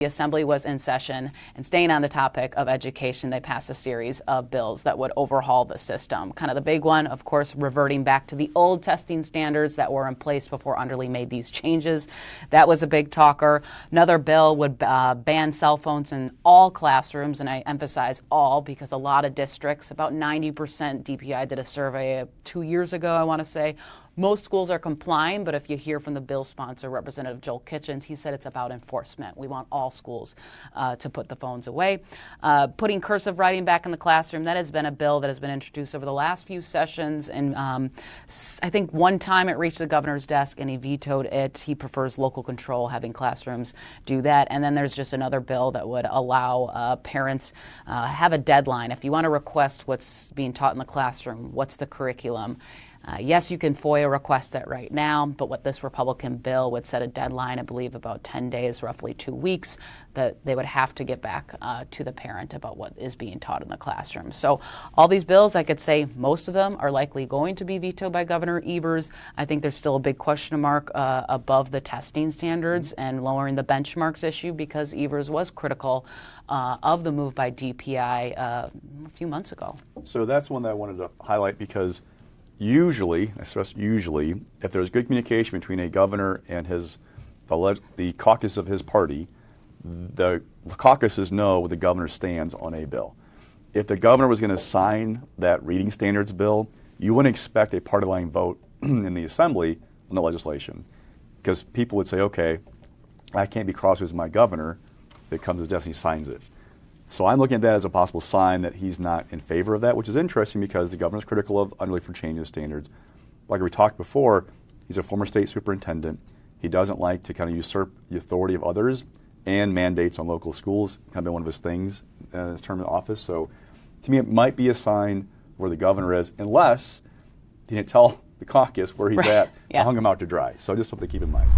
The Assembly was in session, and staying on the topic of education, they passed a series of bills that would overhaul the system. Kind of the big one, of course, reverting back to the old testing standards that were in place before Underly made these changes. That was a big talker. Another bill would ban cell phones in all classrooms, and I emphasize all because a lot of districts, about 90%, DPI did a survey 2 years ago, I want to say. Most schools are complying, but if you hear from the bill sponsor, Representative Joel Kitchens, he said it's about enforcement. We want all schools to put the phones away. Putting cursive writing back in the classroom, that has been a bill that has been introduced over the last few sessions, and I think one time it reached the governor's desk and he vetoed it. He prefers local control, having classrooms do that. And then there's just another bill that would allow parents have a deadline. If you want to request what's being taught in the classroom, what's the curriculum? Yes, you can FOIA request that right now, but what this Republican bill would set a deadline, I believe about 10 days, roughly 2 weeks, that they would have to get back to the parent about what is being taught in the classroom. So all these bills, I could say most of them are likely going to be vetoed by Governor Evers. I think there's still a big question mark above the testing standards and lowering the benchmarks issue, because Evers was critical of the move by DPI a few months ago. So that's one that I wanted to highlight, because usually, I stress usually, if there's good communication between a governor and the caucus of his party, the caucuses know where the governor stands on a bill. If the governor was going to sign that reading standards bill, you wouldn't expect a party line vote in the Assembly on the legislation, because people would say, okay, I can't be cross with my governor. If it comes to his desk, he signs it. So I'm looking at that as a possible sign that he's not in favor of that, which is interesting because the governor's critical of Underly for changing the standards. Like we talked before, he's a former state superintendent. He doesn't like to kind of usurp the authority of others, and mandates on local schools kind of been one of his things in his term in office. So to me, it might be a sign where the governor is, unless he didn't tell the caucus where he's at and hung him out to dry. So just something to keep in mind.